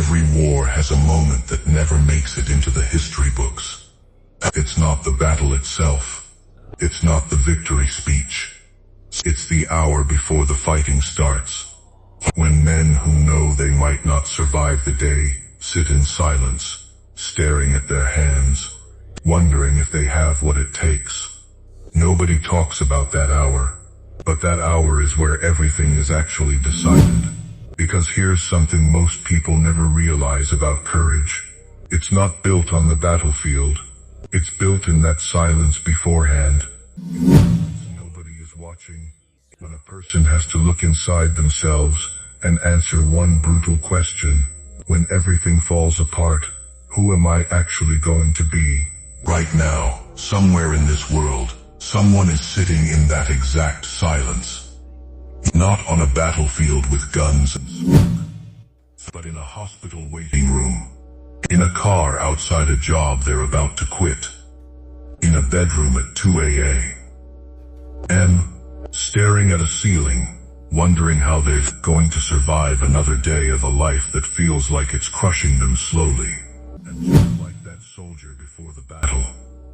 every war has a moment that never makes it into the history books. It's not the battle itself. It's not the victory speech. It's the hour before the fighting starts. When men who know they might not survive the day sit in silence, staring at their hands, wondering if they have what it takes. Nobody talks about that hour, but that hour is where everything is actually decided. Because here's something most people never realize about courage. It's not built on the battlefield. It's built in that silence beforehand. Nobody is watching. When a person has to look inside themselves and answer one brutal question, when everything falls apart, who am I actually going to be? Right now, somewhere in this world, someone is sitting in that exact silence. Not on a battlefield with guns and smoke, but in a hospital waiting room. In a car outside a job they're about to quit. In a bedroom at 2 a.m. Staring at a ceiling, wondering how they're going to survive another day of a life that feels like it's crushing them slowly. And just like that soldier before the battle,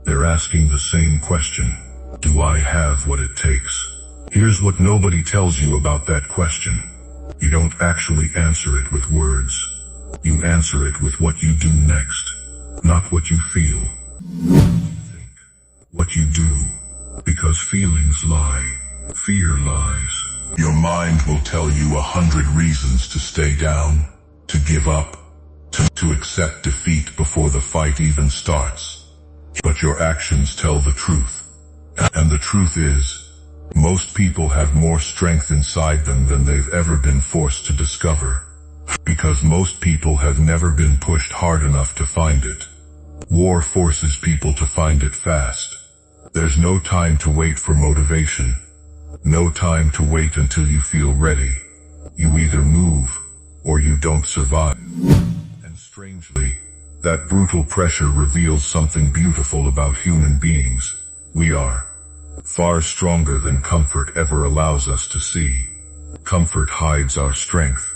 they're asking the same question. Do I have what it takes? Here's what nobody tells you about that question. You don't actually answer it with words. You answer it with what you do next. Not what you feel. Not what you think. What you do. Because feelings lie. Fear lies. Your mind will tell you 100 reasons to stay down, to give up, to accept defeat before the fight even starts. But your actions tell the truth. And the truth is, most people have more strength inside them than they've ever been forced to discover. Because most people have never been pushed hard enough to find it. War forces people to find it fast. There's no time to wait for motivation. No time to wait until you feel ready. You either move, or you don't survive. And strangely, that brutal pressure reveals something beautiful about human beings. We are far stronger than comfort ever allows us to see. Comfort hides our strength.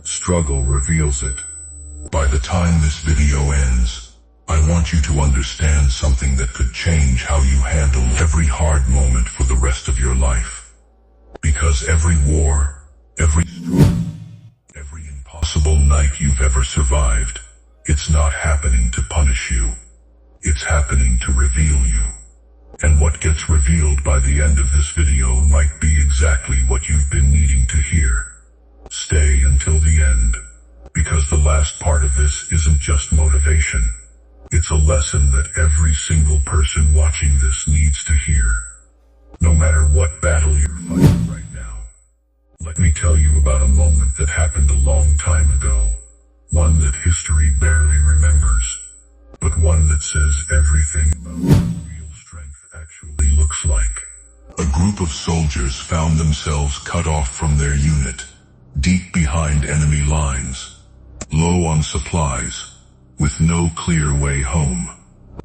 Struggle reveals it. By the time this video ends, I want you to understand something that could change how you handle every hard moment for the rest of your life. Because every war, every struggle, every impossible night you've ever survived, it's not happening to punish you. It's happening to reveal you. And what gets revealed by the end of this video might be exactly what you've been needing to hear. Stay until the end, because the last part of this isn't just motivation. It's a lesson that every single person watching this needs to hear. No matter what battle you're fighting right now, let me tell you about a moment that happened a long time ago. One that history barely remembers, but one that says everything about what real strength actually looks like. A group of soldiers found themselves cut off from their unit, deep behind enemy lines, low on supplies, with no clear way home.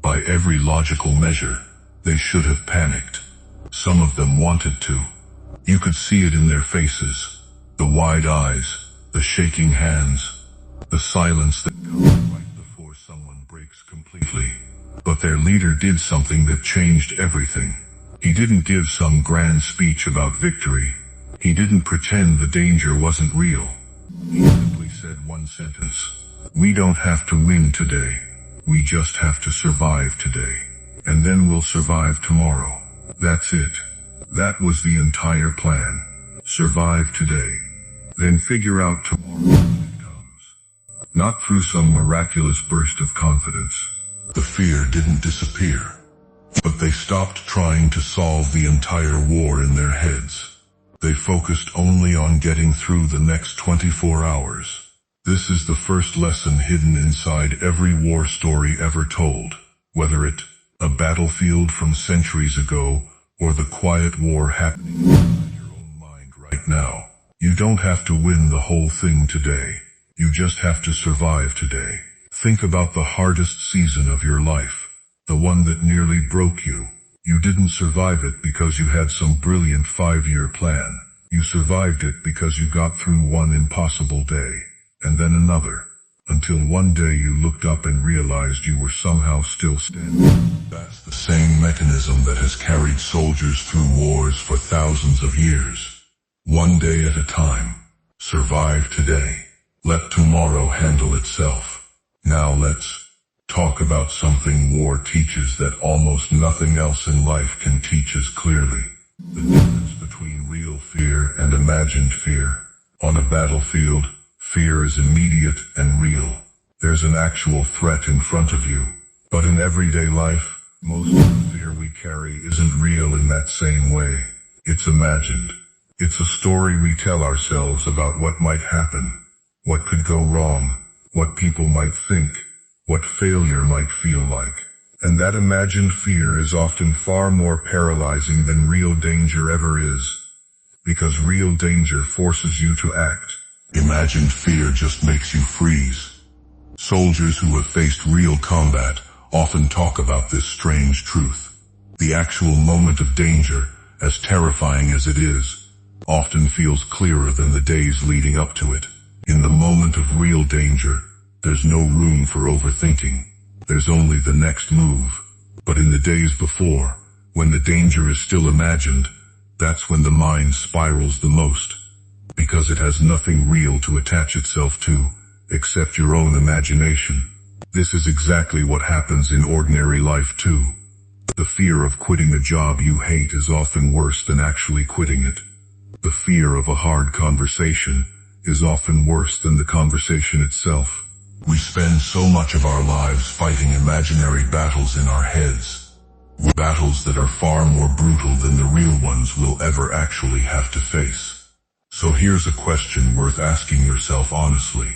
By every logical measure, they should have panicked. Some of them wanted to. You could see it in their faces. The wide eyes, the shaking hands, the silence that comes right before someone breaks completely. But their leader did something that changed everything. He didn't give some grand speech about victory. He didn't pretend the danger wasn't real. He simply said one sentence. We don't have to win today. We just have to survive today. And then we'll survive tomorrow. That's it. That was the entire plan. Survive today. Then figure out tomorrow when it comes. Not through some miraculous burst of confidence. The fear didn't disappear. But they stopped trying to solve the entire war in their heads. They focused only on getting through the next 24 hours. This is the first lesson hidden inside every war story ever told, whether it a battlefield from centuries ago or the quiet war happening inside your own mind right now. You don't have to win the whole thing today. You just have to survive today. Think about the hardest season of your life, the one that nearly broke you. You didn't survive it because you had some brilliant 5-year plan. You survived it because you got through one impossible day, and then another, until one day you looked up and realized you were somehow still standing. That's the same mechanism that has carried soldiers through wars for thousands of years. One day at a time. Survive today. Let tomorrow handle itself. Now let's talk about something war teaches that almost nothing else in life can teach as clearly. The difference between real fear and imagined fear. On a battlefield, fear is immediate and real. There's an actual threat in front of you. But in everyday life, most of the fear we carry isn't real in that same way. It's imagined. It's a story we tell ourselves about what might happen, what could go wrong, what people might think, what failure might feel like. And that imagined fear is often far more paralyzing than real danger ever is. Because real danger forces you to act. Imagined fear just makes you freeze. Soldiers who have faced real combat often talk about this strange truth. The actual moment of danger, as terrifying as it is, often feels clearer than the days leading up to it. In the moment of real danger, there's no room for overthinking. There's only the next move. But in the days before, when the danger is still imagined, that's when the mind spirals the most. Because it has nothing real to attach itself to, except your own imagination. This is exactly what happens in ordinary life too. The fear of quitting a job you hate is often worse than actually quitting it. The fear of a hard conversation is often worse than the conversation itself. We spend so much of our lives fighting imaginary battles in our heads. Battles that are far more brutal than the real ones we'll ever actually have to face. So here's a question worth asking yourself honestly.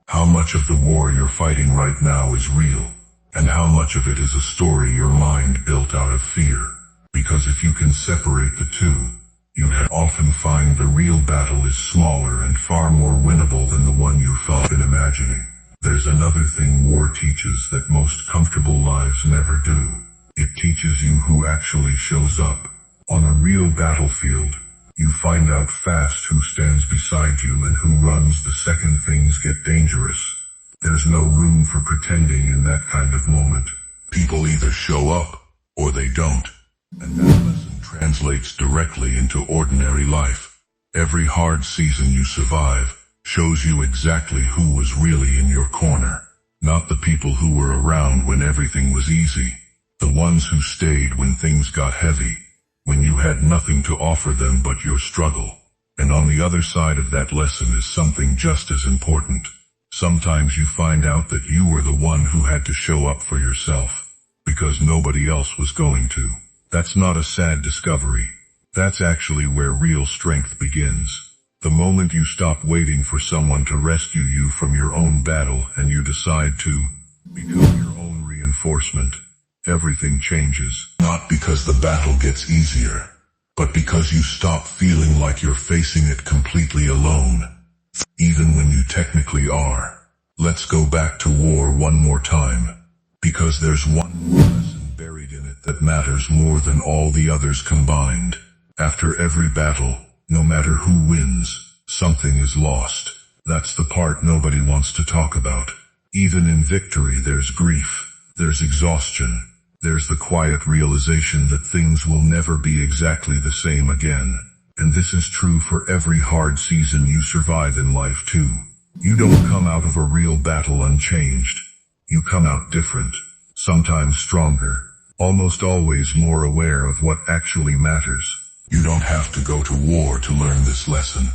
How much of the war you're fighting right now is real? And how much of it is a story your mind built out of fear? Because if you can separate the two, you'd often find the real battle is smaller and far more winnable than the one you thought in imagining. There's another thing war teaches that most comfortable lives never do. It teaches you who actually shows up. On a real battlefield, you find out fast who stands beside you and who runs the second things get dangerous. There's no room for pretending in that kind of moment. People either show up, or they don't. And that lesson translates directly into ordinary life. Every hard season you survive shows you exactly who was really in your corner. Not the people who were around when everything was easy. The ones who stayed when things got heavy. When you had nothing to offer them but your struggle. And on the other side of that lesson is something just as important. Sometimes you find out that you were the one who had to show up for yourself. Because nobody else was going to. That's not a sad discovery. That's actually where real strength begins. The moment you stop waiting for someone to rescue you from your own battle and you decide to become your own reinforcement, everything changes. Not because the battle gets easier, but because you stop feeling like you're facing it completely alone. Even when you technically are. Let's go back to war one more time. Because there's one more lesson buried in it that matters more than all the others combined. After every battle, no matter who wins, something is lost. That's the part nobody wants to talk about. Even in victory there's grief, there's exhaustion, there's the quiet realization that things will never be exactly the same again. And this is true for every hard season you survive in life too. You don't come out of a real battle unchanged. You come out different, sometimes stronger, almost always more aware of what actually matters. You don't have to go to war to learn this lesson.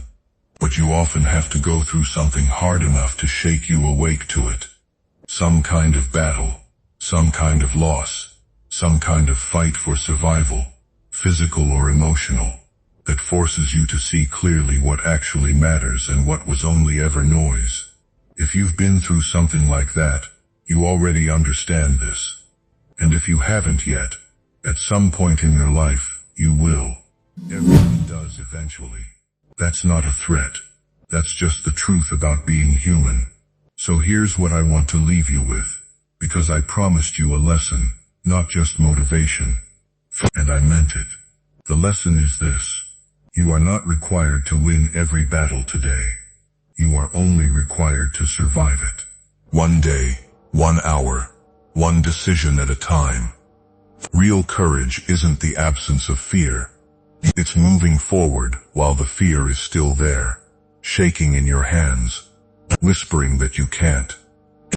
But you often have to go through something hard enough to shake you awake to it. Some kind of battle, some kind of loss, some kind of fight for survival, physical or emotional, that forces you to see clearly what actually matters and what was only ever noise. If you've been through something like that, you already understand this. And if you haven't yet, at some point in your life, you will. Everyone does eventually. That's not a threat. That's just the truth about being human. So here's what I want to leave you with. Because I promised you a lesson, not just motivation. And I meant it. The lesson is this. You are not required to win every battle today. You are only required to survive it. One day, 1 hour, one decision at a time. Real courage isn't the absence of fear. It's moving forward while the fear is still there, shaking in your hands, whispering that you can't.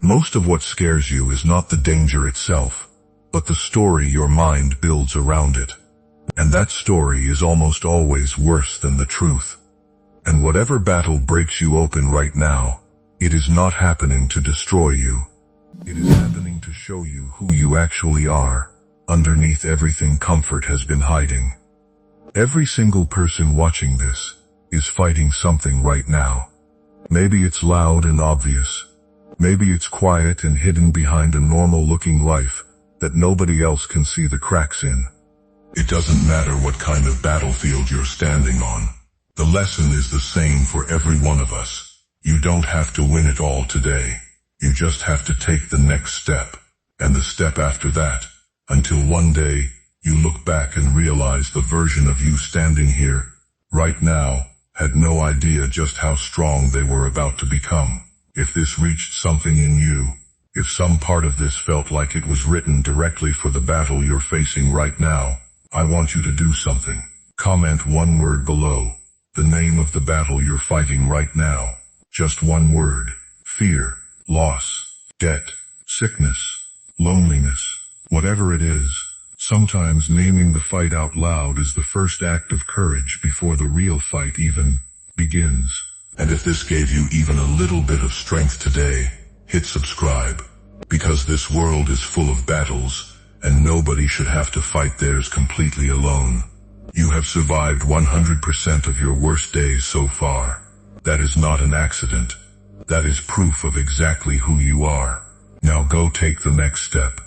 Most of what scares you is not the danger itself, but the story your mind builds around it. And that story is almost always worse than the truth. And whatever battle breaks you open right now, it is not happening to destroy you. It is happening to show you who you actually are. Underneath everything comfort has been hiding. Every single person watching this is fighting something right now. Maybe it's loud and obvious. Maybe it's quiet and hidden behind a normal-looking life that nobody else can see the cracks in. It doesn't matter what kind of battlefield you're standing on. The lesson is the same for every one of us. You don't have to win it all today. You just have to take the next step, and the step after that, until one day, you look back and realize the version of you standing here, right now, had no idea just how strong they were about to become. If this reached something in you, if some part of this felt like it was written directly for the battle you're facing right now, I want you to do something. Comment one word below, the name of the battle you're fighting right now. Just one word. Fear, loss, debt, sickness, loneliness, whatever it is. Sometimes naming the fight out loud is the first act of courage before the real fight even begins. And if this gave you even a little bit of strength today, hit subscribe, because this world is full of battles, and nobody should have to fight theirs completely alone. You have survived 100% of your worst days so far. That is not an accident. That is proof of exactly who you are. Now go take the next step.